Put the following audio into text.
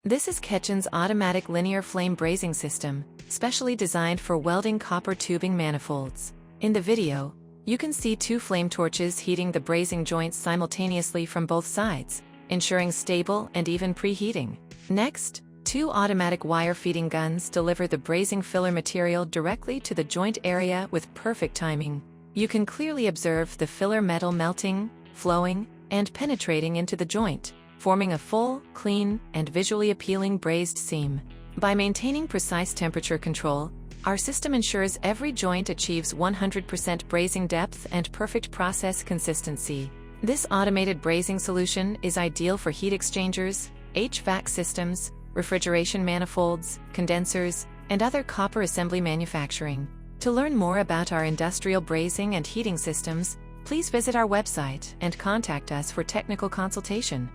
This is Ketchen's automatic linear flame brazing system, specially designed for welding copper tubing manifolds. In the video, you can see two flame torches heating the brazing joints simultaneously from both sides, ensuring stable and even preheating. Next, two automatic wire feeding guns deliver the brazing filler material directly to the joint area with perfect timing. You can clearly observe the filler metal melting, flowing, and penetrating into the joint, forming a full, clean, and visually appealing brazed seam. By maintaining precise temperature control, our system ensures every joint achieves 100% brazing depth and perfect process consistency. This automated brazing solution is ideal for heat exchangers, HVAC systems, refrigeration manifolds, condensers, and other copper assembly manufacturing. To learn more about our industrial brazing and heating systems, please visit our website and contact us for technical consultation.